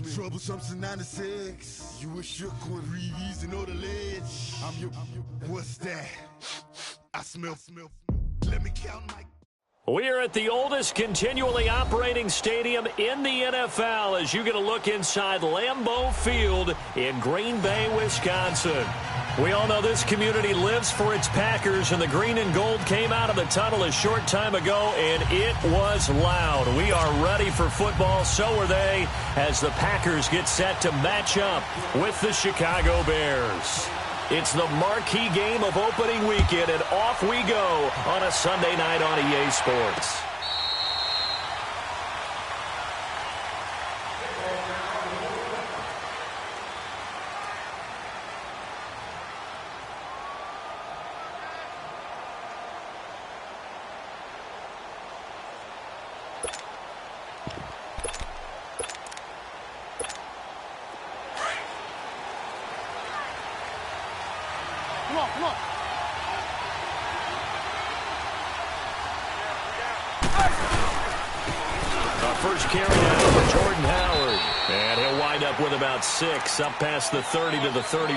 Troublesome to 96. You were shook with reason or the ledge. I'm your, what's that? I smell. Let me count my. We are at the oldest continually operating stadium in the NFL as you get a look inside Lambeau Field in Green Bay, Wisconsin. We all know this community lives for its Packers, and the green and gold came out of the tunnel a short time ago, and it was loud. We are ready for football, so are they, as the Packers get set to match up with the Chicago Bears. It's the marquee game of opening weekend, and off we go on a Sunday night on EA Sports. Come on. First carry out for Jordan Howard. And he'll wind up with about 6, up past the 30 to the 31.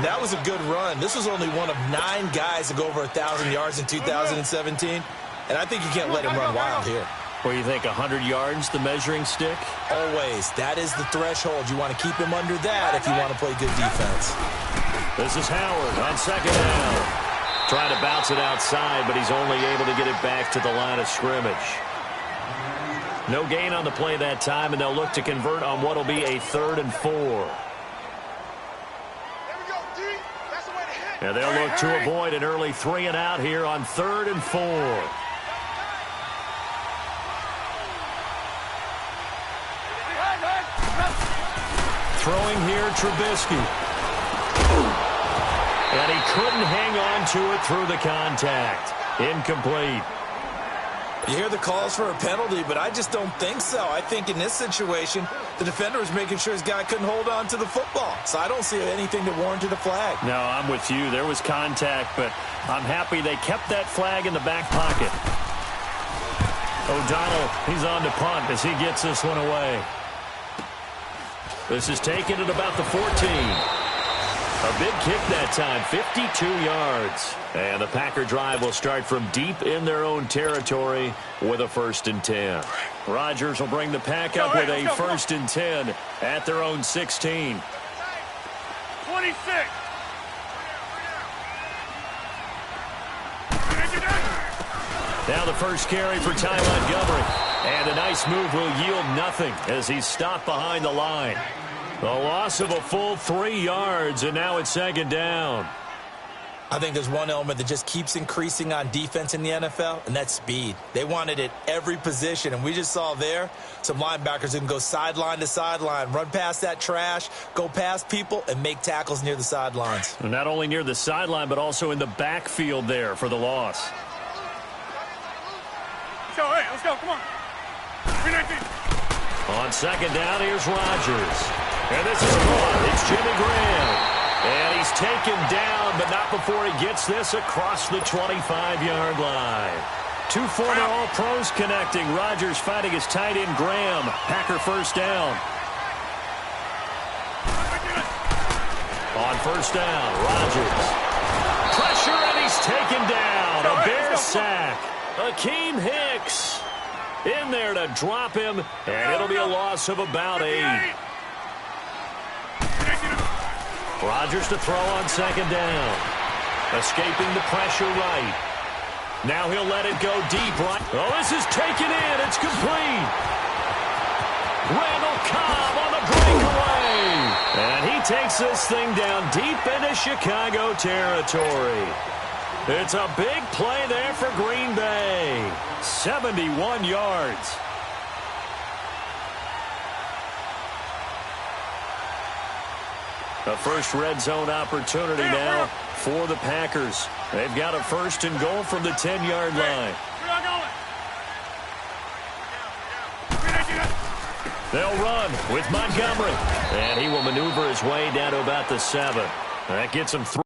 That was a good run. This was only one of 9 guys to go over 1,000 yards in 2017. And I think you can't let him run wild here. What do you think, 100 yards, the measuring stick? Always. That is the threshold. You want to keep him under that if you want to play good defense. This is Howard on second down. Trying to bounce it outside, but he's only able to get it back to the line of scrimmage. No gain on the play that time, and they'll look to convert on what will be a 3rd and 4. And they'll look to avoid an early 3 and out here on 3rd and 4. Throwing here, Trubisky. And he couldn't hang on to it through the contact. Incomplete. You hear the calls for a penalty, but I just don't think so. I think in this situation, the defender was making sure his guy couldn't hold on to the football. So I don't see anything that warranted a flag. No, I'm with you. There was contact, but I'm happy they kept that flag in the back pocket. O'Donnell, he's on to punt as he gets this one away. This is taken at about the 14. A big kick that time, 52 yards. And the Packer drive will start from deep in their own territory with a 1st and 10. Rodgers will bring the Pack up with a 1st and 10 at their own 16. 26. Now the first carry for Ty Montgomery. And a nice move will yield nothing as he's stopped behind the line. A loss of a full 3 yards, and now it's 2nd down. I think there's one element that just keeps increasing on defense in the NFL, and that's speed. They want it at every position, and we just saw there some linebackers who can go sideline to sideline, run past that trash, go past people, and make tackles near the sidelines. And not only near the sideline, but also in the backfield there for the loss. Let's go, come on. 319. On 2nd down, here's Rodgers. And this is caught. It's Jimmy Graham. And he's taken down, but not before he gets this across the 25-yard line. 2 former All-Pros connecting. Rodgers fighting his tight end Graham. Packer 1st down. On 1st down, Rodgers. Pressure, and he's taken down. A Bear sack. Akeem Hicks in there to drop him, and it'll be a loss of about 8. Rodgers to throw on 2nd down. Escaping the pressure right. Now he'll let it go deep right. Oh, this is taken in. It's complete. Randall Cobb on the breakaway. And he takes this thing down deep into Chicago territory. It's a big play there for Green Bay. 71 yards. A first red zone opportunity now for the Packers. They've got a 1st and goal from the 10-yard line. They'll run with Montgomery. And he will maneuver his way down to about the 7. That gets him through.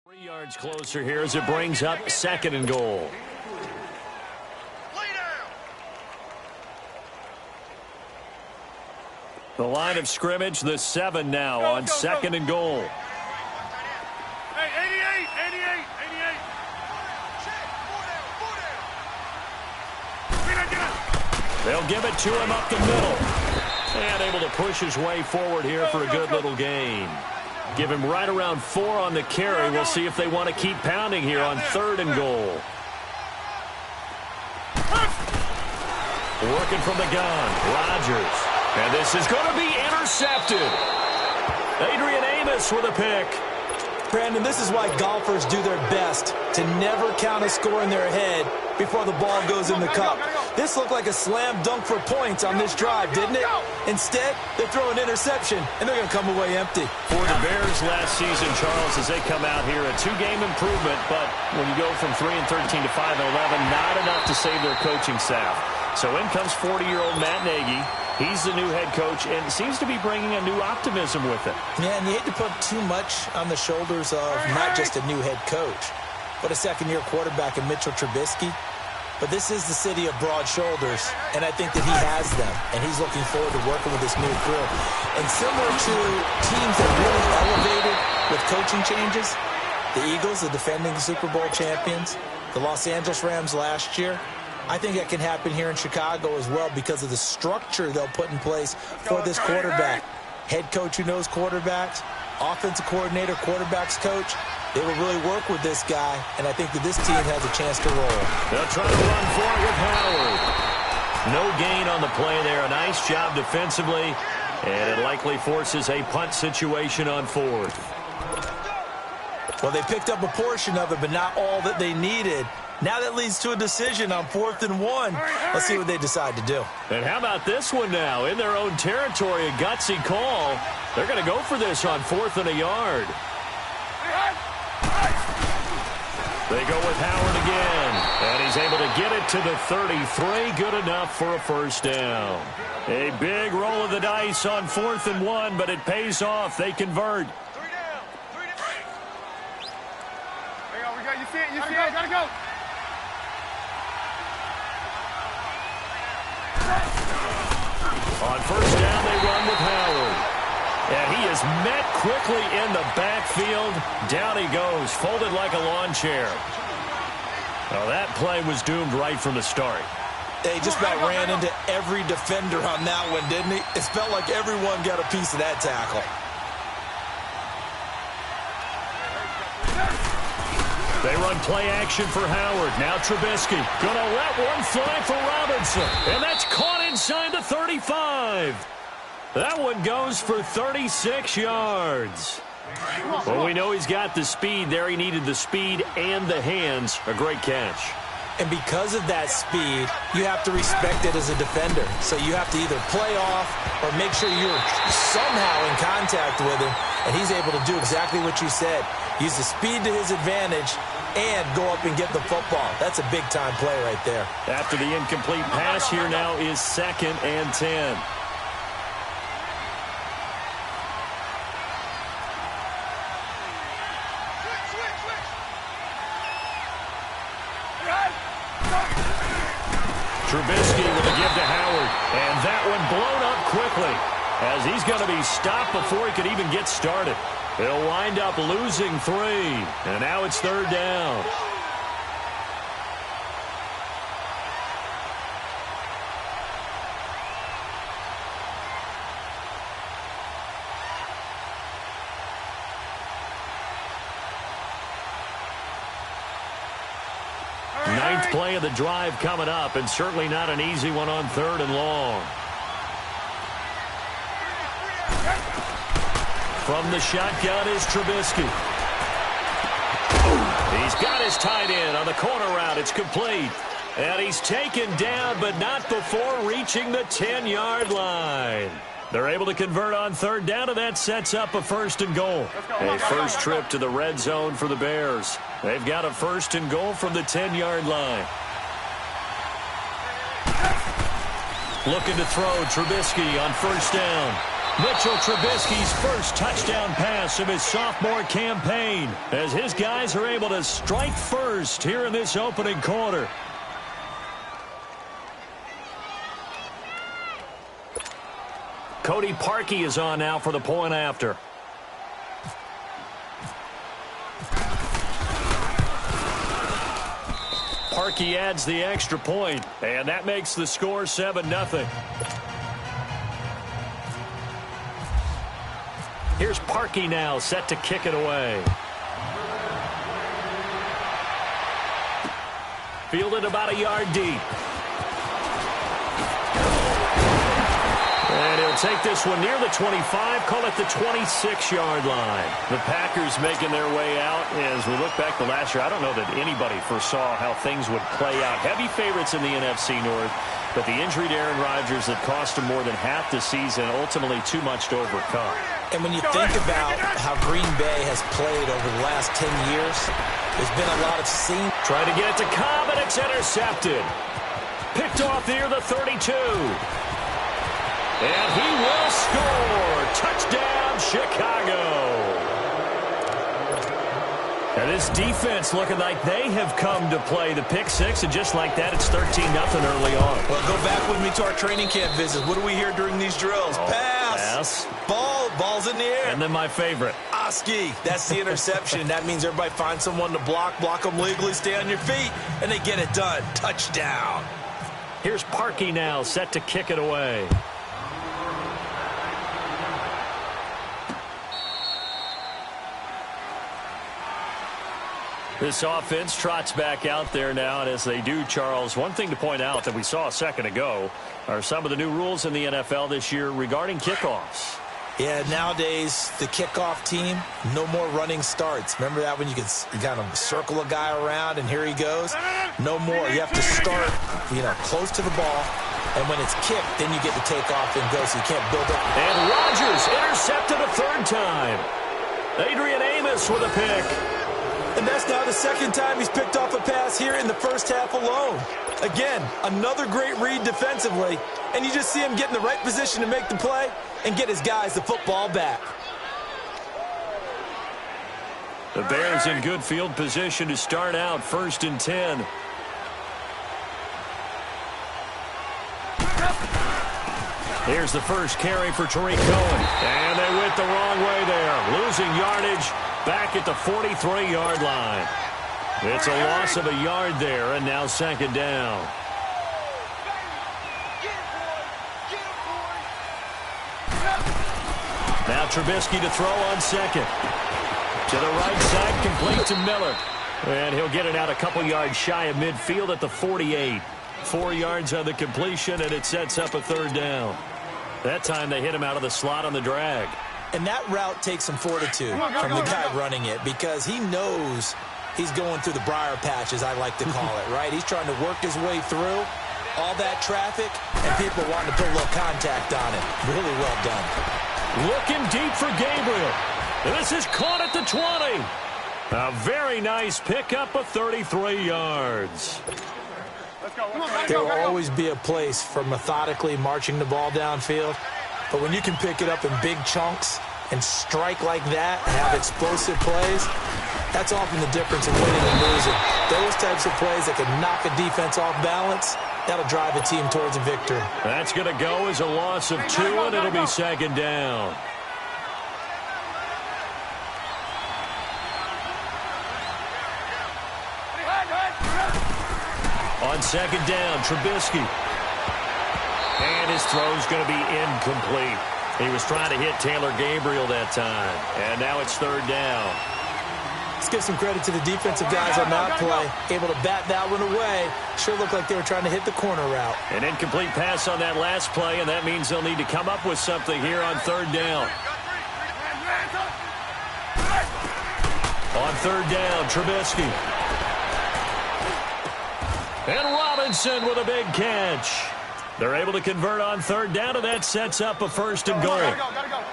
3 yards closer here as it brings up 2nd and goal. The line of scrimmage, the 7 now on 2nd and goal. Hey, 88. They'll give it to him up the middle. And able to push his way forward here for a good little gain. Give him right around 4 on the carry. We'll see if they want to keep pounding here on 3rd and goal. Working from the gun, Rodgers. And this is going to be intercepted. Adrian Amos with a pick. Brandon, this is why golfers do their best to never count a score in their head before the ball goes in the cup. This looked like a slam dunk for points on this drive, didn't it? Instead, they throw an interception, and they're going to come away empty. For the Bears last season, Charles, as they come out here, a 2-game improvement, but when you go from 3-13 to 5-11, not enough to save their coaching staff. So in comes 40-year-old Matt Nagy. He's the new head coach and seems to be bringing a new optimism with it. Yeah, and you hate to put too much on the shoulders of not just a new head coach, but a second-year quarterback in Mitchell Trubisky. But this is the city of broad shoulders, and I think that he has them, and he's looking forward to working with this new crew. And similar to teams that really elevated with coaching changes, the Eagles, the defending Super Bowl champions, the Los Angeles Rams last year, I think that can happen here in Chicago as well because of the structure they'll put in place for this quarterback. Head coach who knows quarterbacks, offensive coordinator, quarterbacks coach. They will really work with this guy, and I think that this team has a chance to roll. They'll try to run for it with Howard. No gain on the play there. A nice job defensively, and it likely forces a punt situation on 4th. Well, they picked up a portion of it, but not all that they needed. Now that leads to a decision on 4th and 1. Let's see what they decide to do. And how about this one now? In their own territory, a gutsy call. They're going to go for this on 4th and a yard. They go with Howard again. And he's able to get it to the 33. Good enough for a first down. A big roll of the dice on 4th and 1, but it pays off. They convert. 3 down. 3 down. There you go. We got you. See it. You see it. Gotta go. On first down, they run with Howard. And he is met quickly in the backfield. Down he goes, folded like a lawn chair. Well, that play was doomed right from the start. He just about ran into every defender on that one, didn't he? It felt like everyone got a piece of that tackle. They run play action for Howard. Now Trubisky going to let one fly for Robinson. And that's caught inside the 35. That one goes for 36 yards. Well, we know he's got the speed there. He needed the speed and the hands. A great catch. And because of that speed, you have to respect it as a defender. So you have to either play off or make sure you're somehow in contact with him. And he's able to do exactly what you said. Use the speed to his advantage and go up and get the football. That's a big-time play right there. After the incomplete pass, here now is 2nd and 10. Trubisky with a give to Howard. And that one blown up quickly as he's going to be stopped before he could even get started. He'll wind up losing 3. And now it's 3rd down. Ninth play of the drive coming up, and certainly not an easy one on 3rd and long. From the shotgun is Trubisky. He's got his tight end on the corner route. It's complete. And he's taken down, but not before reaching the 10-yard line. They're able to convert on 3rd down, and that sets up a 1st and goal. A first trip to the red zone for the Bears. They've got a 1st and goal from the 10-yard line. Looking to throw Trubisky on 1st down. Mitchell Trubisky's first touchdown pass of his sophomore campaign as his guys are able to strike first here in this opening quarter. Cody Parkey is on now for the point after. Parkey adds the extra point, and that makes the score 7-0. Here's Parkey now, set to kick it away. Fielded about a yard deep. And he'll take this one near the 25, call it the 26-yard line. The Packers making their way out. As we look back to last year, I don't know that anybody foresaw how things would play out. Heavy favorites in the NFC North, but the injury to Aaron Rodgers that cost him more than half the season, ultimately too much to overcome. And when you think about how Green Bay has played over the last 10 years, there's been a lot of seam. Trying to get it to Cobb, and it's intercepted. Picked off near the 32. And he will score. Touchdown, Chicago. And this defense looking like they have come to play the pick six, and just like that, it's 13-0 early on. Well, go back with me to our training camp visit. What do we hear during these drills? Pass. Ball's in the air. And then my favorite. Oski. That's the interception. That means everybody finds someone to block them legally, stay on your feet, and they get it done. Touchdown. Here's Parkey now, set to kick it away. This offense trots back out there now, and as they do, Charles, one thing to point out that we saw a second ago are some of the new rules in the NFL this year regarding kickoffs. Yeah, nowadays, the kickoff team, no more running starts. Remember that when you kind of circle a guy around, and here he goes? No more. You have to start, close to the ball, and when it's kicked, then you get to take off and go, so you can't build up. And Rodgers intercepted a third time. Adrian Amos with a pick. And that's now the second time he's picked off a pass here in the first half alone. Again, another great read defensively, and you just see him get in the right position to make the play and get his guys the football back. The Bears in good field position to start out 1st and 10. Here's the first carry for Tariq Cohen. And they went the wrong way there. Losing yardage back at the 43-yard line. It's a loss of a yard there, and now 2nd down. Now Trubisky to throw on 2nd. To the right side, complete to Miller. And he'll get it out a couple yards shy of midfield at the 48. 4 yards on the completion, and it sets up a 3rd down. That time they hit him out of the slot on the drag. And that route takes some fortitude from the guy running it, because he knows he's going through the briar patch, as I like to call it, right? He's trying to work his way through all that traffic, and people wanting to put a little contact on it. Really well done. Looking deep for Gabriel. And this is caught at the 20. A very nice pickup of 33 yards. There will always be a place for methodically marching the ball downfield, but when you can pick it up in big chunks and strike like that and have explosive plays, that's often the difference in winning and losing. Those types of plays that can knock a defense off balance, that'll drive a team towards a victory. That's going to go as a loss of 2, and it'll be 2nd down. On 2nd down, Trubisky. And his throw's going to be incomplete. He was trying to hit Taylor Gabriel that time. And now it's 3rd down. Let's give some credit to the defensive guys on that play. Able to bat that one away. Sure looked like they were trying to hit the corner route. An incomplete pass on that last play, and that means they'll need to come up with something here on 3rd down. On 3rd down, Trubisky. And Robinson with a big catch. They're able to convert on 3rd down, and that sets up a 1st and goal. Gotta go.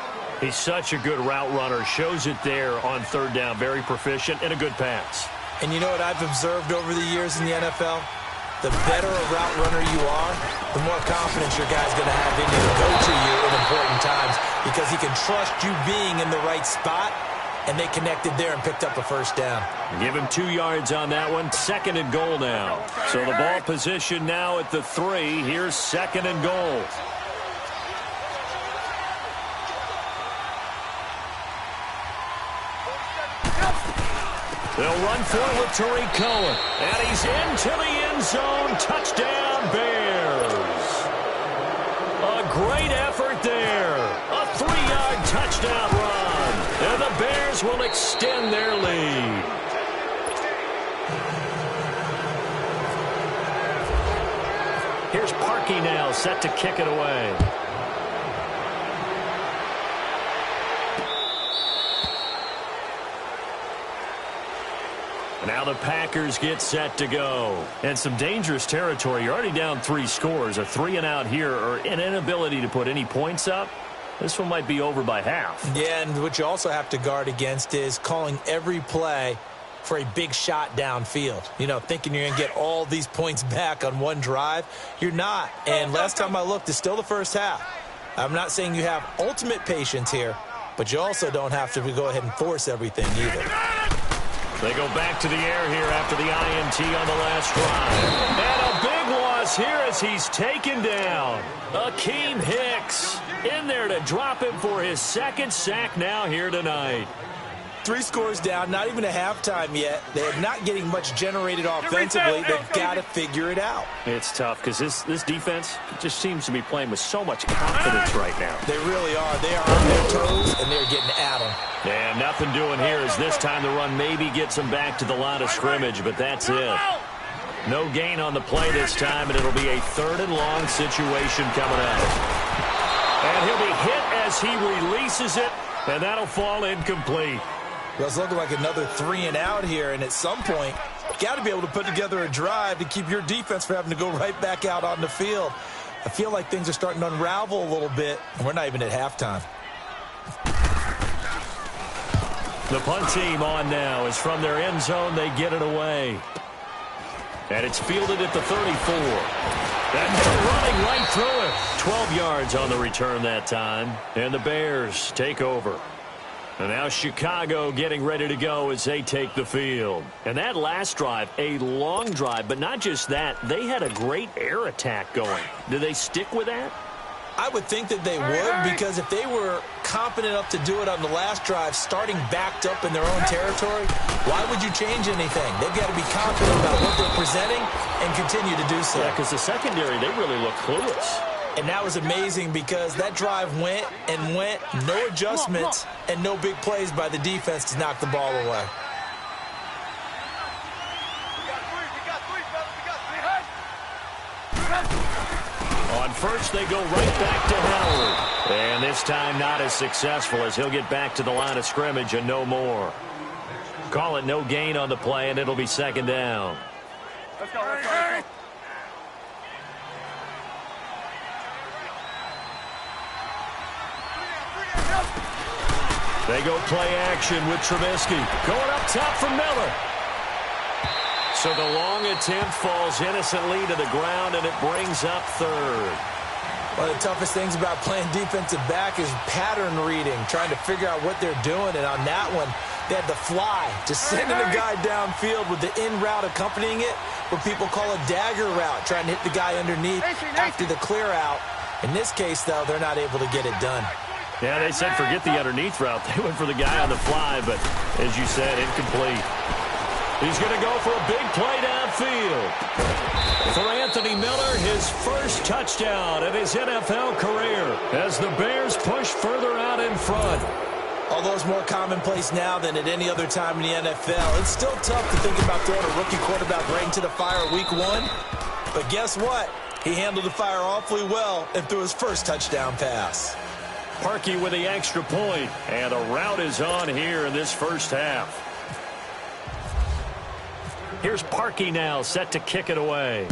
He's such a good route runner. Shows it there on 3rd down. Very proficient and a good pass. And you know what I've observed over the years in the NFL? the better a route runner you are, the more confidence your guy's going to have in you to go to you in important times because he can trust you being in the right spot, and they connected there and picked up a first down. Give him 2 yards on that one. 2nd and goal now. So the ball position now at the 3. Here's 2nd and goal. They'll run forward to Tariq Cohen. And he's into the end zone. Touchdown, Bears. A great effort there. A 3-yard touchdown run. And the Bears will extend their lead. Here's Parkey now, set to kick it away. Now the Packers get set to go. And some dangerous territory. You're already down 3 scores. A 3-and-out here, or an inability to put any points up. This one might be over by half. Yeah, and what you also have to guard against is calling every play for a big shot downfield. You know, thinking you're going to get all these points back on one drive. You're not. And last time I looked, it's still the first half. I'm not saying you have ultimate patience here, but you also don't have to go ahead and force everything either. They go back to the air here after the INT on the last drive. And a big loss here as he's taken down. Akeem Hicks in there to drop him for his 2nd sack now here tonight. 3 scores down, not even a halftime yet. They're not getting much generated offensively. They've got to figure it out. It's tough because this defense just seems to be playing with so much confidence right now. They really are. They are on their toes, and they're getting at them. And nothing doing here as this time the run maybe gets him back to the line of scrimmage, but that's it. No gain on the play this time, and it'll be a 3rd and long situation coming out. And he'll be hit as he releases it, and that'll fall incomplete. Well, it's looking like another 3-and-out here, and at some point, you got to be able to put together a drive to keep your defense from having to go right back out on the field. I feel like things are starting to unravel a little bit, and we're not even at halftime. The punt team on now is from their end zone. They get it away. And it's fielded at the 34. And running right through it. 12 yards on the return that time. And the Bears take over. And now Chicago getting ready to go as they take the field. And that last drive, a long drive, but not just that. They had a great air attack going. Do they stick with that? I would think that they would, because if they were confident enough to do it on the last drive, starting backed up in their own territory, why would you change anything? They've got to be confident about what they're presenting and continue to do so. Yeah, because the secondary, they really look clueless. And that was amazing because that drive went and went, no adjustments, and no big plays by the defense to knock the ball away. On first, they go right back to Howard. And this time not as successful as he'll get back to the line of scrimmage and no more. Call it no gain on the play, and it'll be 2nd down. Let's go, let's go. They go play action with Trubisky. Going up top for Miller. So the long attempt falls innocently to the ground, and it brings up 3rd. One of the toughest things about playing defensive back is pattern reading, trying to figure out what they're doing. And on that one, they had the fly, just sending a guy downfield with the in route accompanying it, what people call a dagger route, trying to hit the guy underneath after the clear out. In this case, though, they're not able to get it done. Yeah, they said forget the underneath route. They went for the guy on the fly, but as you said, incomplete. He's going to go for a big play downfield. For Anthony Miller, his first touchdown in his NFL career as the Bears push further out in front. Although it's more commonplace now than at any other time in the NFL, it's still tough to think about throwing a rookie quarterback right into the fire week 1. But guess what? He handled the fire awfully well and threw his first touchdown pass. Parkey with the extra point, and a route is on here in this first half. Here's Parkey now, set to kick it away.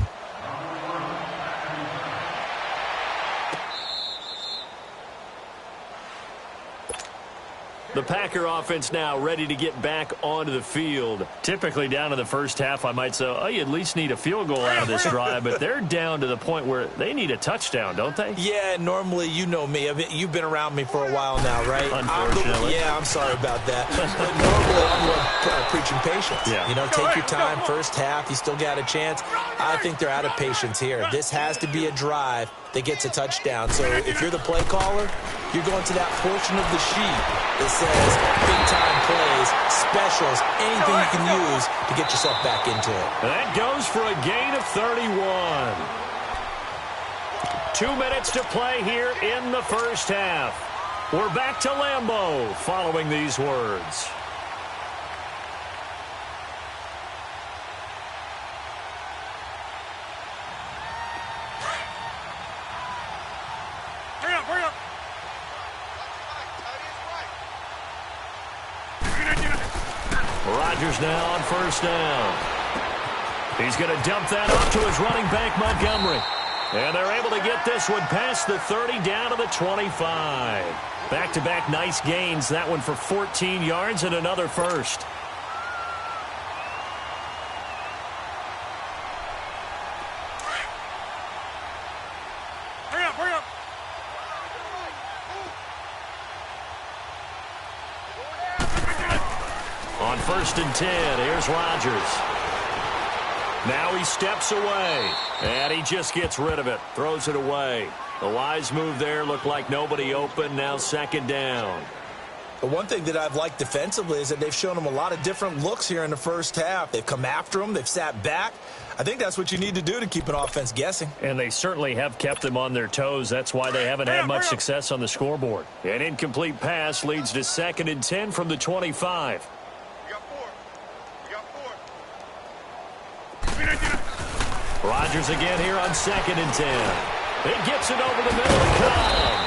The Packer offense now ready to get back onto the field. Typically down in the first half, I might say, oh, you at least need a field goal out of this drive, but they're down to the point where they need a touchdown, don't they? Yeah, normally, you know me. You've been around me for a while now, right? Unfortunately. I'm sorry about that. But normally, I'm the one preaching patience. Yeah. You know, take your time. First half, you still got a chance. I think they're out of patience here. This has to be a drive that gets a touchdown. So if you're the play caller, you're going to that portion of the sheet that says big-time plays, specials, anything you can use to get yourself back into it. That goes for a gain of 31. 2 minutes to play here in the first half. We're back to Lambeau following these words. Rodgers now on first down. He's going to dump that off to his running back, Montgomery. And they're able to get this one past the 30 down to the 25. Back-to-back nice gains. That one for 14 yards and another first. On 1st and 10, here's Rodgers. Now he steps away, and he just gets rid of it, throws it away. A wise move there, looked like nobody open, now 2nd down. The one thing that I've liked defensively is that they've shown him a lot of different looks here in the first half. They've come after him, they've sat back. I think that's what you need to do to keep an offense guessing. And they certainly have kept them on their toes. That's why they haven't had much success on the scoreboard. An incomplete pass leads to 2nd and 10 from the 25. Rodgers again here on 2nd and 10. He gets it over the middle of the column.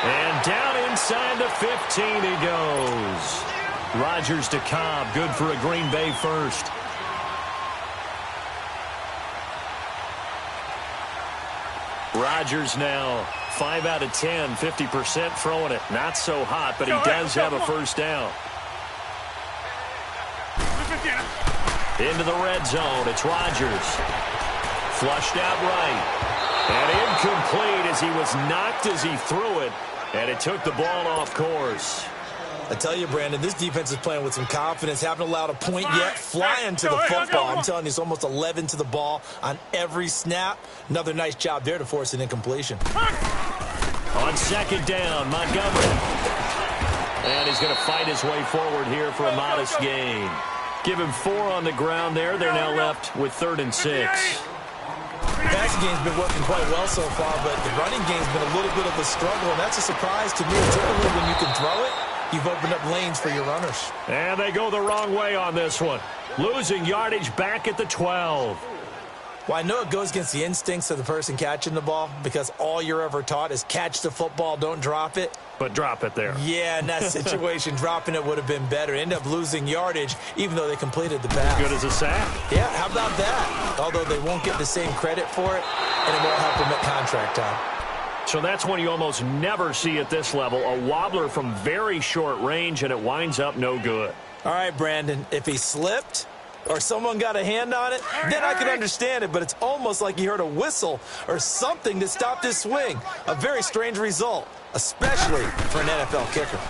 And down inside the 15 he goes. Rodgers to Cobb, good for a Green Bay first. Rodgers now 5 out of 10, 50% throwing it. Not so hot, but he does have a first down. Into the red zone, it's Rodgers. Flushed out right. And incomplete as he was knocked as he threw it. And it took the ball off course. I tell you, Brandon, this defense is playing with some confidence. Haven't allowed a point yet. Flying to the football. I'm telling you, it's almost 11 to the ball on every snap. Another nice job there to force an incompletion. On 2nd down, Montgomery. And he's going to fight his way forward here for a modest gain. Give him 4 on the ground there. They're now left with 3rd and 6. The passing game's been working quite well so far, but the running game's been a little bit of a struggle, and that's a surprise to me. Typically, when you can throw it, you've opened up lanes for your runners. And they go the wrong way on this one. Losing yardage back at the 12. Well, I know it goes against the instincts of the person catching the ball because all you're ever taught is catch the football, don't drop it. But drop it there. Yeah, in that situation, dropping it would have been better. End up losing yardage, even though they completed the pass. Good as a sack. Yeah, how about that? Although they won't get the same credit for it, and it won't help them at contract time. So that's one you almost never see at this level. A wobbler from very short range, and it winds up no good. All right, Brandon, if he slipped or someone got a hand on it, then I can understand it, but it's almost like he heard a whistle or something that stopped his swing. A very strange result, especially for an NFL kicker.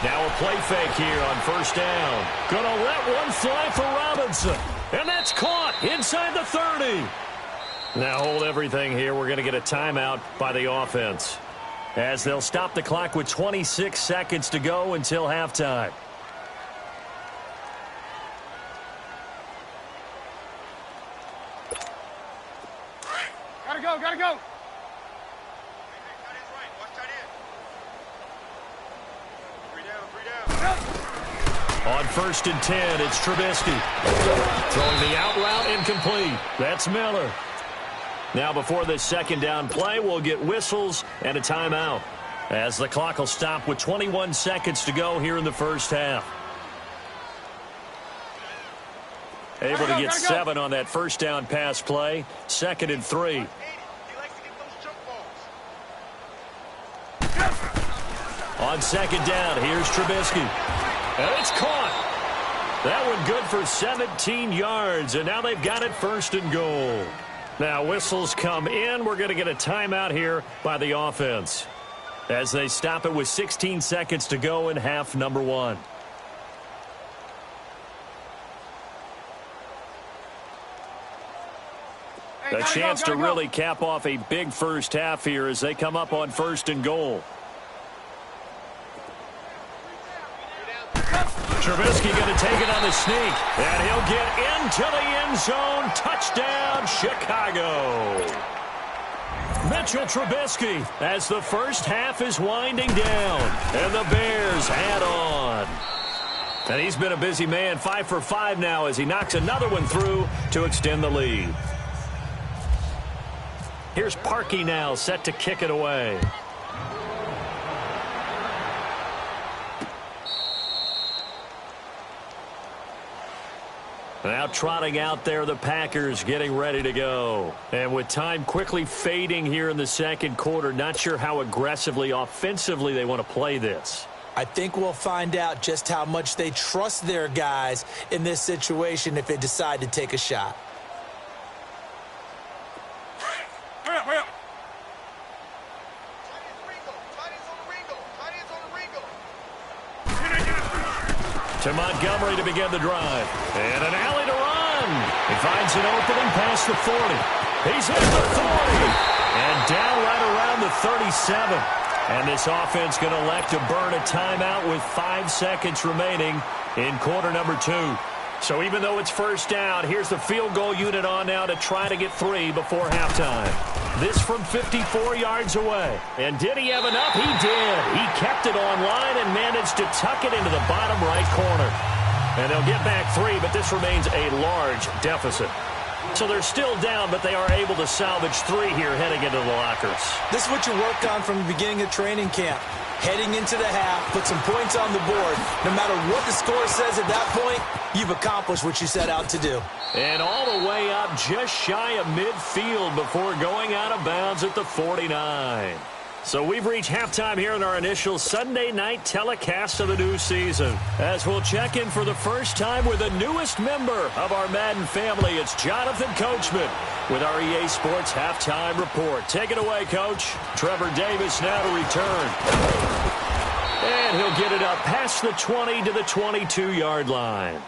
Now a play fake here on 1st down. Gonna let one fly for Robinson. And that's caught inside the 30. Now hold everything here. We're going to get a timeout by the offense, as they'll stop the clock with 26 seconds to go until halftime. Gotta go. On 1st and 10, it's Trubisky. Throwing the out route, incomplete. That's Miller. Now before this 2nd down play, we'll get whistles and a timeout, as the clock will stop with 21 seconds to go here in the first half. Able to get 7 on that 1st down pass play. 2nd and 3. On second down, here's Trubisky. And it's caught. That one good for 17 yards, and now they've got it first and goal. Now whistles come in. We're going to get a timeout here by the offense as they stop it with 16 seconds to go in half number 1. A chance to really cap off a big first half here as they come up on first and goal. Trubisky going to take it on the sneak, and he'll get into the end zone. Touchdown, Chicago. Mitchell Trubisky as the first half is winding down, and the Bears add on. And he's been a busy man, 5 for 5 now as he knocks another one through to extend the lead. Here's Parkey now, set to kick it away. Now trotting out there, the Packers getting ready to go. And with time quickly fading here in the second quarter, not sure how aggressively, offensively they want to play this. I think we'll find out just how much they trust their guys in this situation if they decide to take a shot. To Montgomery to begin the drive. And an alley to run. He finds an opening past the 40. He's hit the 40. And down right around the 37. And this offense going to elect to burn a timeout with 5 seconds remaining in quarter number 2. So even though it's first down, here's the field goal unit on now to try to get 3 before halftime. This from 54 yards away. And did he have enough? He did. He kept it on line and managed to tuck it into the bottom right corner. And they'll get back 3, but this remains a large deficit. So they're still down, but they are able to salvage 3 here heading into the lockers. This is what you worked on from the beginning of training camp. Heading into the half, put some points on the board. No matter what the score says at that point, you've accomplished what you set out to do. And all the way up just shy of midfield before going out of bounds at the 49. So we've reached halftime here in our initial Sunday night telecast of the new season. As we'll check in for the first time with the newest member of our Madden family, it's Jonathan Coachman with our EA Sports Halftime Report. Take it away, Coach. Trevor Davis now to return. And he'll get it up past the 20 to the 22-yard line.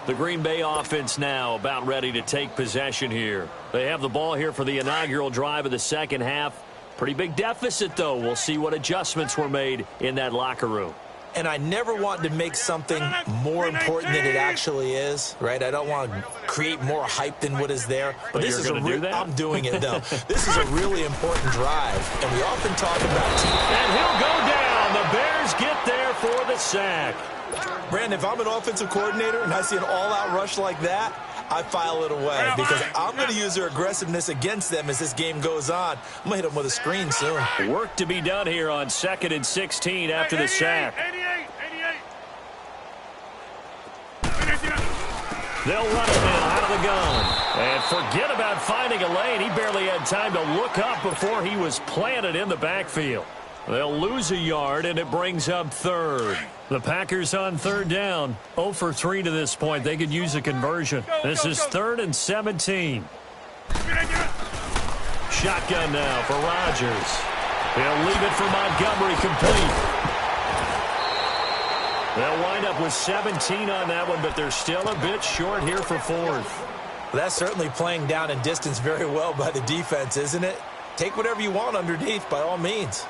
The Green Bay offense now about ready to take possession here. They have the ball here for the inaugural drive of the second half. Pretty big deficit, though. We'll see what adjustments were made in that locker room. And I never want to make something more important than it actually is, right? I don't want to create more hype than what is there. But this is I'm doing it, though. This is a really important drive, and we often talk about team. And he'll go down. The Bears get there for the sack. Brandon, if I'm an offensive coordinator and I see an all-out rush like that, I file it away because I'm going to use their aggressiveness against them as this game goes on. I'm going to hit them with a screen soon. Work to be done here on 2nd and 16 after the sack. 88. They'll run it now out of the gun. And forget about finding a lane. He barely had time to look up before he was planted in the backfield. They'll lose a yard, and it brings up 3rd. The Packers on 3rd down. 0 for 3 to this point. They could use a conversion. This is 3rd and 17. Shotgun now for Rodgers. He'll leave it for Montgomery complete. They'll wind up with 17 on that one, but they're still a bit short here for 4th. Well, that's certainly playing down in distance very well by the defense, isn't it? Take whatever you want underneath, by all means.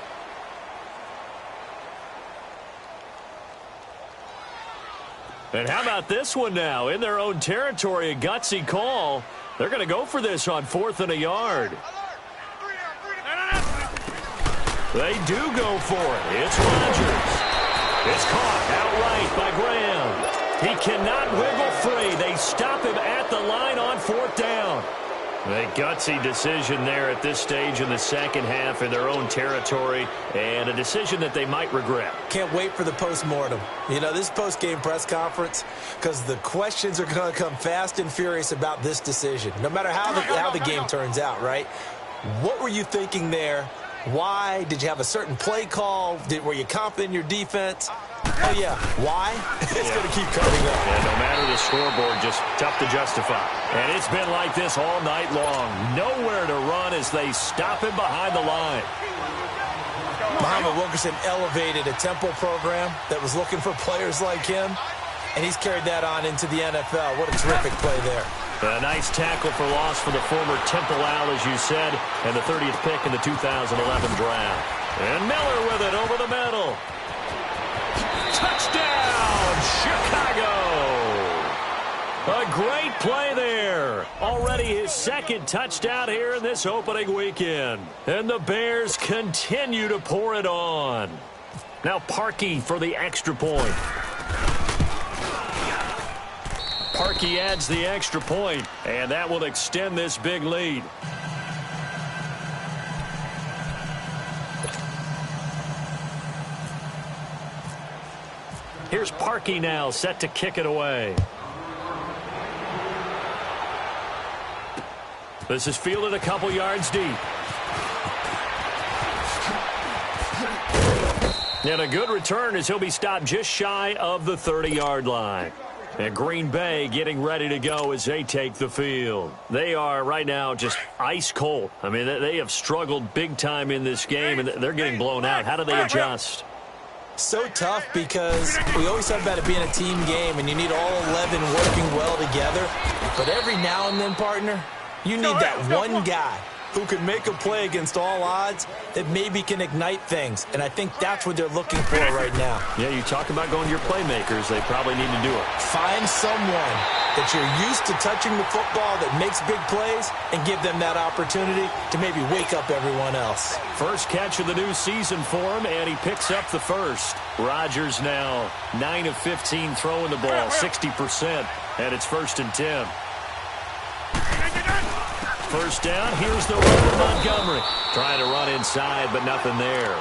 And how about this one now? In their own territory, a gutsy call. They're going to go for this on 4th and a yard. They do go for it. It's Rodgers. It's caught outright by Graham. He cannot wiggle free. They stop him at the line on 4th down. A gutsy decision there at this stage in the second half in their own territory, and a decision that they might regret. Can't wait for the post-mortem. You know, this post-game press conference, because the questions are going to come fast and furious about this decision, no matter how the game turns out, right? What were you thinking there? Why? Did you have a certain play call? Were you confident in your defense? Oh, yeah. Why? It's going to keep coming up. And no matter the scoreboard, just tough to justify. And it's been like this all night long. Nowhere to run as they stop him behind the line. Muhammad Wilkerson elevated a tempo program that was looking for players like him, and he's carried that on into the NFL. What a terrific play there. A nice tackle for loss for the former Temple Owl, as you said, and the 30th pick in the 2011 draft. And Miller with it over the middle. Touchdown, Chicago! A great play there. Already his second touchdown here in this opening weekend. And the Bears continue to pour it on. Now Parkey for the extra point. Parkey adds the extra point, and that will extend this big lead. Here's Parkey now, set to kick it away. This is fielded a couple yards deep. And a good return as he'll be stopped just shy of the 30-yard line. And Green Bay getting ready to go as they take the field. They are right now just ice cold. I mean, they have struggled big time in this game, and they're getting blown out. How do they adjust? So tough because we always talk about it being a team game, and you need all 11 working well together. But every now and then, partner, you need that one guy who can make a play against all odds that maybe can ignite things. And I think that's what they're looking for right now. Yeah, you talk about going to your playmakers. They probably need to do it. Find someone that you're used to touching the football that makes big plays and give them that opportunity to maybe wake up everyone else. First catch of the new season for him, and he picks up the first. Rodgers now 9 of 15 throwing the ball, 60%, and it's 1st and 10. First down, here's the run to Montgomery. Trying to run inside, but nothing there.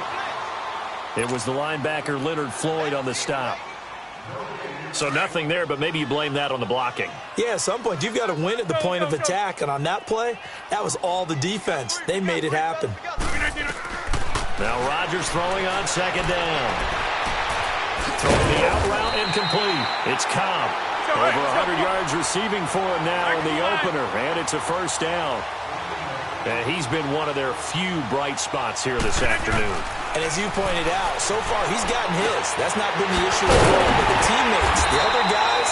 It was the linebacker Leonard Floyd on the stop. So nothing there, but maybe you blame that on the blocking. Yeah, at some point, you've got to win at the point of attack. And on that play, that was all the defense. They made it happen. Now Rodgers throwing on 2nd down. Throwing the out route incomplete. It's Cobb. Over 100 yards receiving for him now in the opener, and it's a 1st down. And he's been one of their few bright spots here this afternoon. And as you pointed out, so far he's gotten his. That's not been the issue at all. But the teammates, the other guys,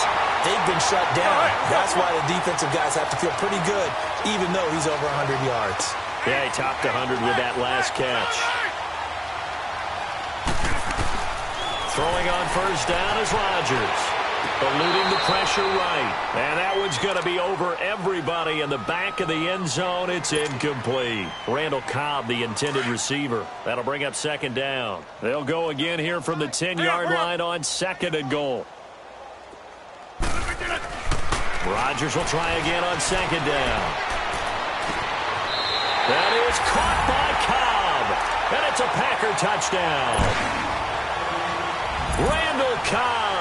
they've been shut down. That's why the defensive guys have to feel pretty good, even though he's over 100 yards. Yeah, he topped 100 with that last catch. Throwing on 1st down is Rodgers. Eluding the pressure right. And that one's going to be over everybody in the back of the end zone. It's incomplete. Randall Cobb, the intended receiver. That'll bring up 2nd down. They'll go again here from the 10-yard line on 2nd and goal. Rodgers will try again on 2nd down. That is caught by Cobb. And it's a Packer touchdown. Randall Cobb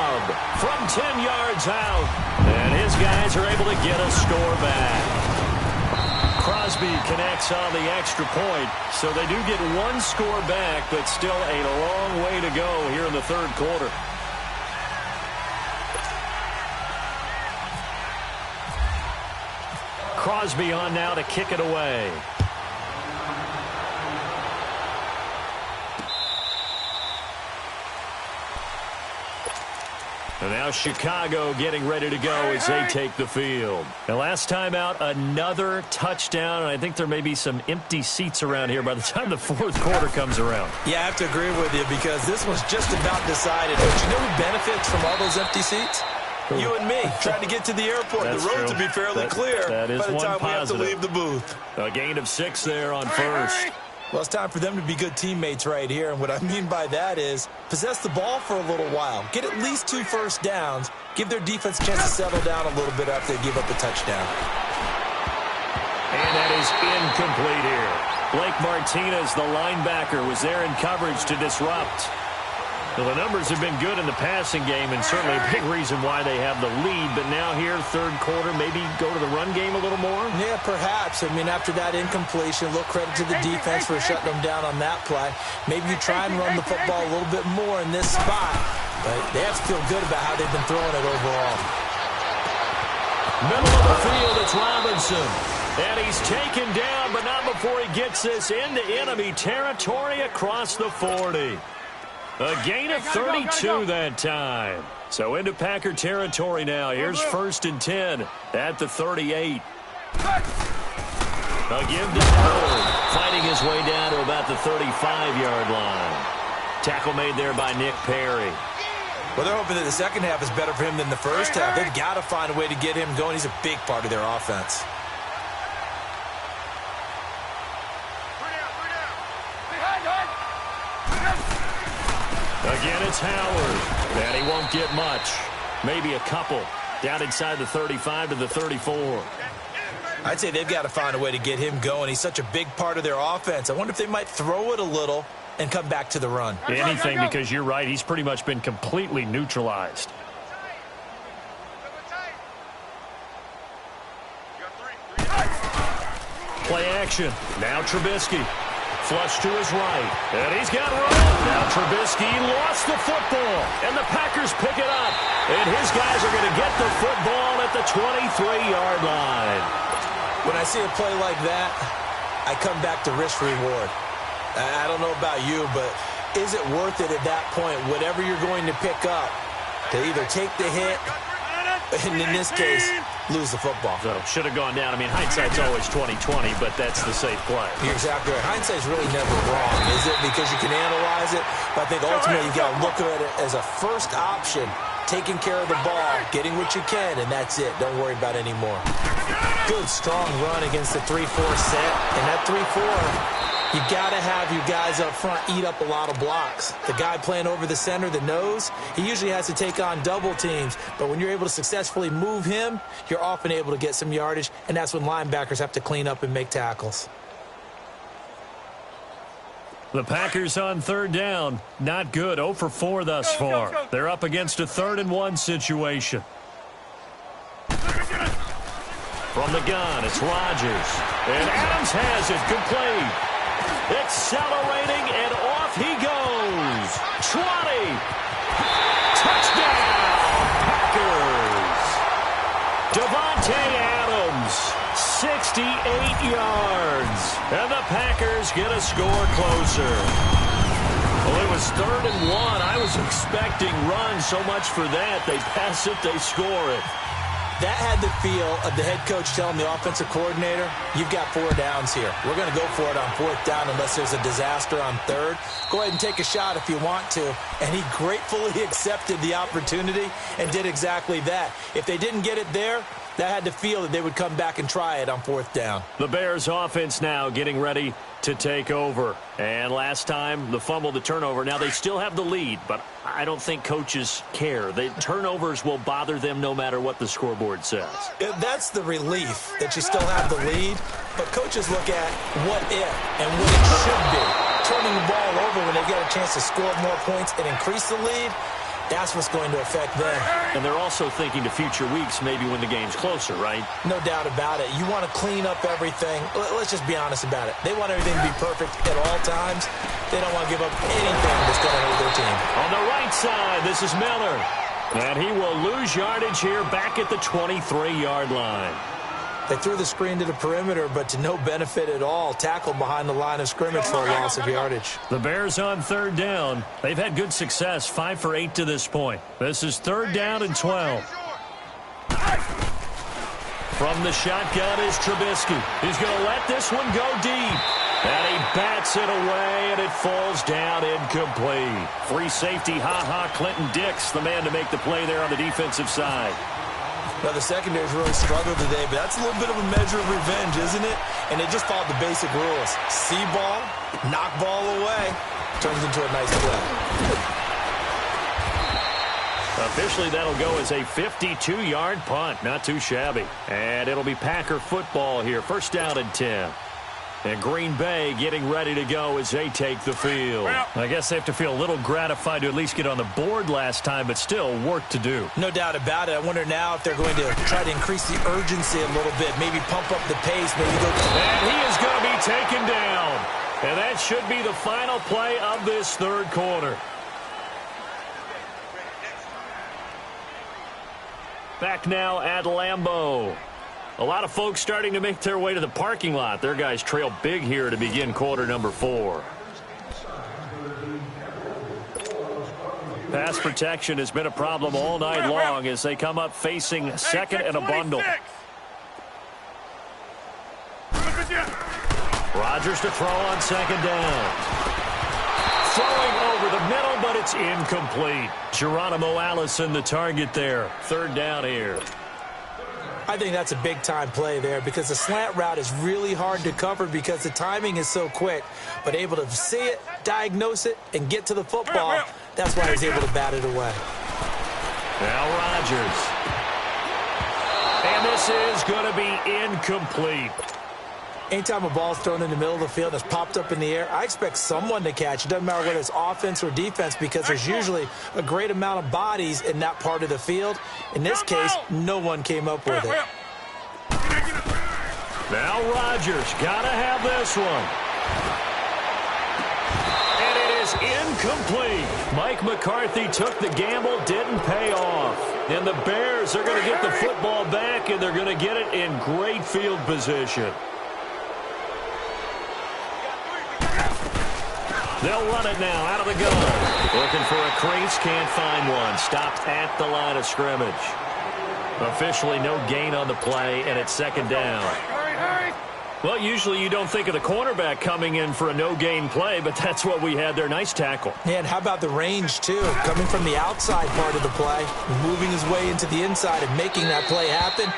from 10 yards out. And his guys are able to get a score back. Crosby connects on the extra point. So they do get one score back, but still a long way to go here in the 3rd quarter. Crosby on now to kick it away. And now Chicago getting ready to go as they take the field. And last time out, another touchdown. And I think there may be some empty seats around here by the time the 4th quarter comes around. Yeah, I have to agree with you because this one's just about decided. But you know who benefits from all those empty seats? You and me, trying to get to the airport. That's the road true. to be fairly clear that is by the time one we have to positive. leave the booth. A gain of 6 there on 1st. Well, it's time for them to be good teammates right here. And what I mean by that is possess the ball for a little while. Get at least 2 first downs. Give their defense a chance to settle down a little bit after they give up a touchdown. And that is incomplete here. Blake Martinez, the linebacker, was there in coverage to disrupt. Well, the numbers have been good in the passing game, and certainly a big reason why they have the lead. But now here, third quarter, maybe go to the run game a little more? Yeah, perhaps. I mean, after that incompletion, a little credit to the defense for shutting them down on that play. Maybe you try and run the football a little bit more in this spot. But they have to feel good about how they've been throwing it overall. Middle of the field, it's Robinson. And he's taken down, but not before he gets this into enemy territory across the 40. A gain of 32 that time. So into Packer territory now. Here's 1st and 10 at the 38. A give to Howard, fighting his way down to about the 35-yard line. Tackle made there by Nick Perry. Well, they're hoping that the second half is better for him than the first half. They've got to find a way to get him going. He's a big part of their offense. Again, it's Howard. And he won't get much. Maybe a couple. Down inside the 35 to the 34. I'd say they've got to find a way to get him going. He's such a big part of their offense. I wonder if they might throw it a little and come back to the run. Anything, because you're right. He's pretty much been completely neutralized. Play action. Now Trubisky. Flush to his right. And he's got room. Now Trubisky lost the football. And the Packers pick it up. And his guys are going to get the football at the 23-yard line. When I see a play like that, I come back to risk reward. I don't know about you, but is it worth it at that point, whatever you're going to pick up, to either take the hit, and in this case, lose the football? So should have gone down. I mean, hindsight's always 20/20, but that's the safe play. You're exactly right. Hindsight's really never wrong, is it? Because you can analyze it, but I think ultimately you got to look at it as a first option, taking care of the ball, getting what you can, and that's it. Don't worry about any more. Good, strong run against the 3-4 set, and that 3-4... you got to have your guys up front eat up a lot of blocks. The guy playing over the center, the nose, he usually has to take on double teams. But when you're able to successfully move him, you're often able to get some yardage, and that's when linebackers have to clean up and make tackles. The Packers on third down. Not good. 0 for 4 thus far. They're up against a 3rd-and-1 situation. From the gun, it's Rodgers. And Adams has it complete. Accelerating, and off he goes. 20. Touchdown, Packers. Davante Adams, 68 yards. And the Packers get a score closer. Well, it was 3rd and 1. I was expecting runs, so much for that. They pass it, they score it. That had the feel of the head coach telling the offensive coordinator, you've got 4 downs here. We're going to go for it on 4th down unless there's a disaster on 3rd. Go ahead and take a shot if you want to. And he gratefully accepted the opportunity and did exactly that. If they didn't get it there, that had the feel that they would come back and try it on 4th down. The Bears offense now getting ready to take over. And last time, the fumble, the turnover. Now they still have the lead, but I don't think coaches care. The turnovers will bother them no matter what the scoreboard says. That's the relief that you still have the lead, but coaches look at what if and what it should be. Turning the ball over when they get a chance to score more points and increase the lead, that's what's going to affect them. And they're also thinking to future weeks, maybe when the game's closer, right? No doubt about it. You want to clean up everything. Let's just be honest about it. They want everything to be perfect at all times. They don't want to give up anything that's going to hurt their team. On the right side, this is Miller. And he will lose yardage here back at the 23-yard line. They threw the screen to the perimeter, but to no benefit at all. Tackled behind the line of scrimmage for a loss of yardage. The Bears on 3rd down. They've had good success, 5 for 8 to this point. This is 3rd down and 12. From the shotgun is Trubisky. He's going to let this one go deep. And he bats it away, and it falls down incomplete. Free safety, Clinton Dix, the man to make the play there on the defensive side. Now, the secondary's really struggled today, but that's a little bit of a measure of revenge, isn't it? And they just followed the basic rules. See ball, knock ball away, turns into a nice play. Officially, that'll go as a 52-yard punt. Not too shabby. And it'll be Packer football here. 1st down and 10. And Green Bay getting ready to go as they take the field. I guess they have to feel a little gratified to at least get on the board last time, but still work to do. No doubt about it. I wonder now if they're going to try to increase the urgency a little bit, maybe pump up the pace, maybe go. And he is going to be taken down. And that should be the final play of this third quarter. Back now at Lambeau. A lot of folks starting to make their way to the parking lot. Their guys trail big here to begin quarter number 4. Pass protection has been a problem all night long as they come up facing second and a bundle. Rodgers to throw on second down. Throwing over the middle, but it's incomplete. Geronimo Allison the target there. Third down here. I think that's a big-time play there because the slant route is really hard to cover because the timing is so quick. But able to see it, diagnose it, and get to the football, that's why he's able to bat it away. Now Rodgers. And this is going to be incomplete. Anytime a ball's thrown in the middle of the field that's popped up in the air, I expect someone to catch. It doesn't matter whether it's offense or defense because there's usually a great amount of bodies in that part of the field. In this case, no one came up with it. Now Rodgers got to have this one. And it is incomplete. Mike McCarthy took the gamble, didn't pay off. And the Bears are going to get the football back, and they're going to get it in great field position. They'll run it now out of the gun. Looking for a crease, can't find one. Stopped at the line of scrimmage. Officially no gain on the play, and it's second down. Well, usually you don't think of the cornerback coming in for a no-gain play, but that's what we had there. Nice tackle. Yeah, and how about the range, too? Coming from the outside part of the play, moving his way into the inside and making that play happen.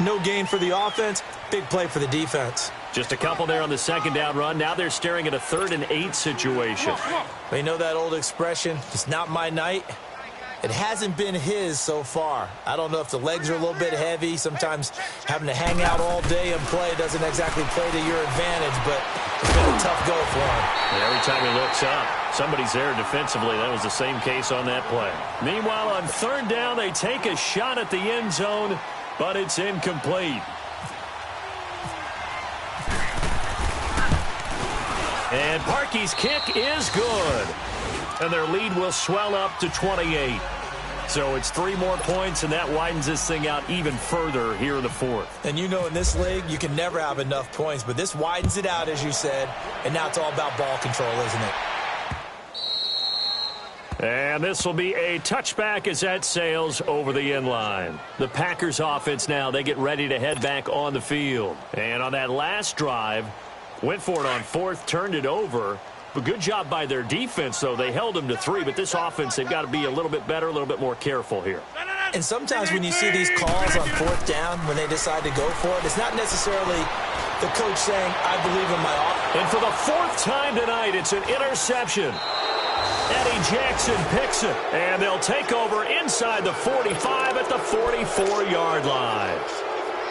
No gain for the offense, big play for the defense. Just a couple there on the second down run. Now they're staring at a 3rd and 8 situation. They know that old expression, it's not my night. It hasn't been his so far. I don't know if the legs are a little bit heavy. Sometimes having to hang out all day and play doesn't exactly play to your advantage, but it's been a tough go for him. And every time he looks up, somebody's there defensively. That was the same case on that play. Meanwhile, on 3rd down, they take a shot at the end zone, but it's incomplete. And Parkey's kick is good. And their lead will swell up to 28. So it's 3 more points, and that widens this thing out even further here in the 4th. And you know in this league, you can never have enough points, but this widens it out, as you said, and now it's all about ball control, isn't it? And this will be a touchback as that sails over the end line. The Packers offense now, they get ready to head back on the field. And on that last drive, went for it on 4th, turned it over. But good job by their defense, though. They held them to 3, but this offense, they've got to be a little bit better, a little bit more careful here. And sometimes when you see these calls on 4th down, when they decide to go for it, it's not necessarily the coach saying, I believe in my offense. And for the 4th time tonight, it's an interception. Eddie Jackson picks it, and they'll take over inside the 45 at the 44-yard line.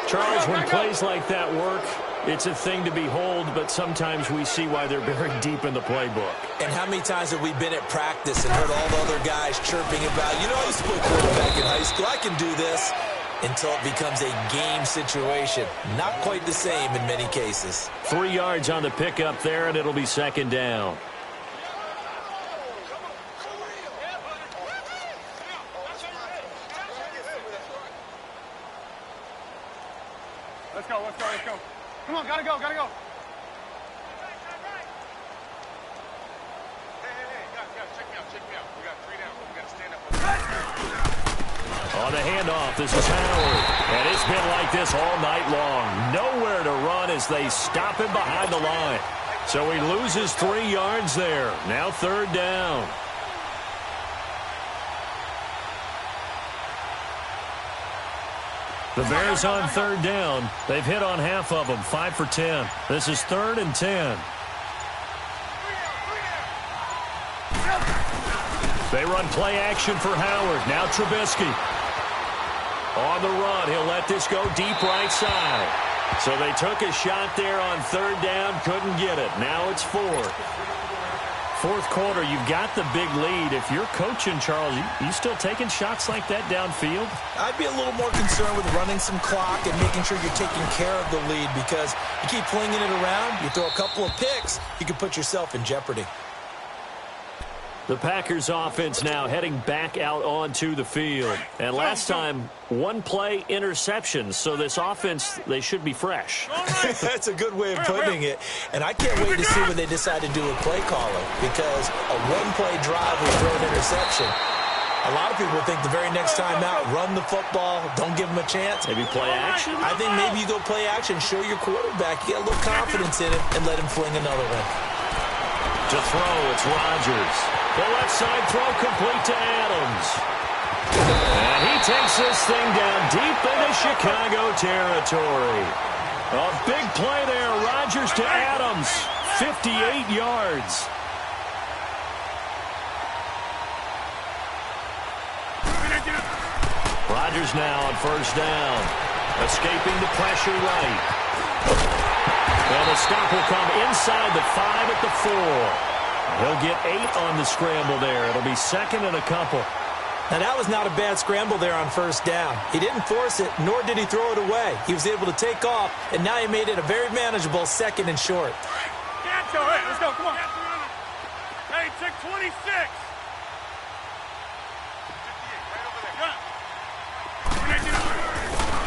Charles, when plays like that work, it's a thing to behold, but sometimes we see why they're buried deep in the playbook. And how many times have we been at practice and heard all the other guys chirping about, you know, I used to play quarterback in high school, I can do this, until it becomes a game situation. Not quite the same in many cases. 3 yards on the pickup there, and it'll be second down. Let's go, let's go, let's go. Come on, gotta go, gotta go. Hey, guys, check me out. We got 3 down. We gotta stand up. On the handoff, this is Howard. And it's been like this all night long. Nowhere to run as they stop him behind the line. So he loses 3 yards there. Now 3rd down. The Bears on 3rd down. They've hit on half of them, 5 for 10. This is 3rd and 10. They run play action for Howard. Now Trubisky. On the run, he'll let this go deep right side. So they took a shot there on third down, couldn't get it. Now it's fourth. Fourth quarter, you've got the big lead. If you're coaching, Charles, you still taking shots like that downfield? I'd be a little more concerned with running some clock and making sure you're taking care of the lead, because you keep flinging it around, you throw a couple of picks, you can put yourself in jeopardy. The Packers offense now heading back out onto the field. And last time, one play interception. So this offense, they should be fresh. That's a good way of putting it. And I can't wait to see what they decide to do with play calling, because a one-play drive will throw an interception. A lot of people think the very next time out, run the football, don't give them a chance. Maybe play action? I think maybe you go play action, show your quarterback, you get a little confidence in him, and let him fling another one. To throw, it's Rodgers. The left side throw complete to Adams. And he takes this thing down deep into Chicago territory. A big play there. Rodgers to Adams. 58 yards. Rodgers now on first down. Escaping the pressure right. And the stop will come inside the 5 at the 4. He'll get 8 on the scramble there. It'll be second and a couple. Now, that was not a bad scramble there on first down. He didn't force it, nor did he throw it away. He was able to take off, and now he made it a very manageable second and short. Let's go, come on. Hey, check 26.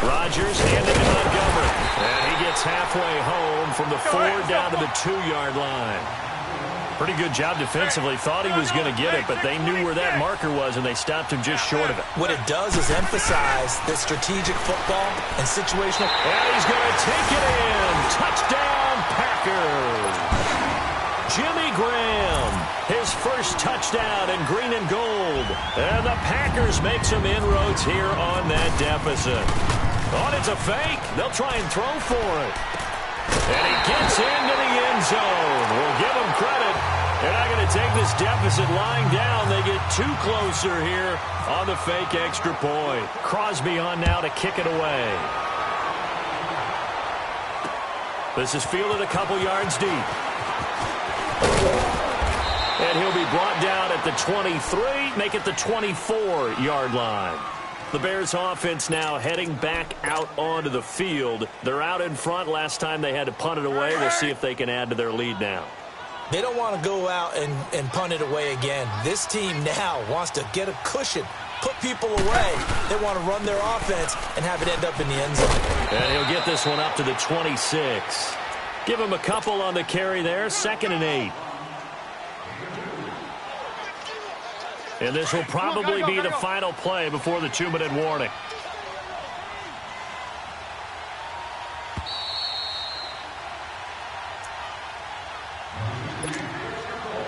Rodgers handing to Montgomery. And he gets halfway home from the 4 down to the 2-yard line. Pretty good job defensively. Thought he was going to get it, but they knew where that marker was, and they stopped him just short of it. What it does is emphasize the strategic football and situational. And he's going to take it in. Touchdown, Packers. Jimmy Graham, his first touchdown in green and gold. And the Packers make some inroads here on that deficit. Oh, it's a fake. They'll try and throw for it. And he gets into the end zone. We'll give him credit. They're not going to take this deficit lying down. They get too closer here on the fake extra point. Crosby on now to kick it away. This is fielded a couple yards deep. And he'll be brought down at the 23, make it the 24-yard line. The Bears offense now heading back out onto the field. They're out in front. Last time they had to punt it away. We'll see if they can add to their lead now. They don't want to go out and punt it away again. This team now wants to get a cushion, put people away. They want to run their offense and have it end up in the end zone. And he'll get this one up to the 26. Give him a couple on the carry there. 2nd and 8. And this will probably be the final play before the 2-minute warning.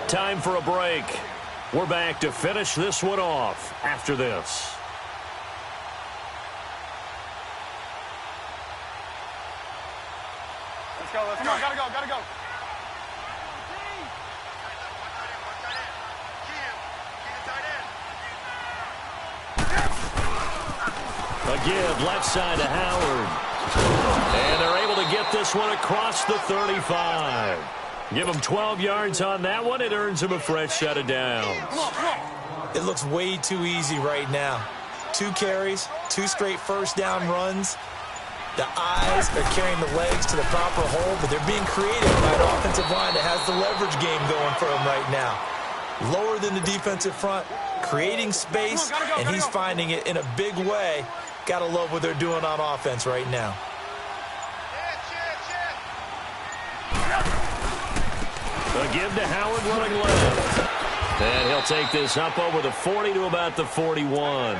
Time for a break. We're back to finish this one off after this. Let's go. Come on, gotta go. A give left side to Howard. And they're able to get this one across the 35. Give him 12 yards on that one. It earns him a fresh set of downs. It looks way too easy right now. 2 carries, 2 straight first down runs. The eyes are carrying the legs to the proper hole, but they're being created by an offensive line that has the leverage game going for them right now. Lower than the defensive front, creating space, and he's finding it in a big way. Gotta love what they're doing on offense right now. A give to Howard running left. And he'll take this up over the 40 to about the 41.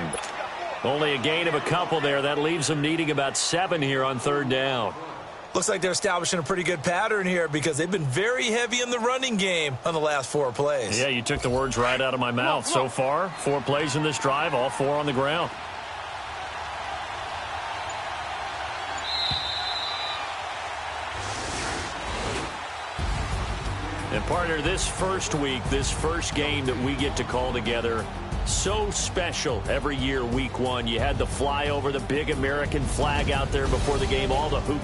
Only a gain of a couple there. That leaves them needing about 7 here on 3rd down. Looks like they're establishing a pretty good pattern here, because they've been very heavy in the running game on the last 4 plays. Yeah, you took the words right out of my mouth. So far, 4 plays in this drive, all 4 on the ground. And partner, this first week, this first game that we get to call together, so special every year, week 1. You had the flyover, the big American flag out there before the game, all the hoop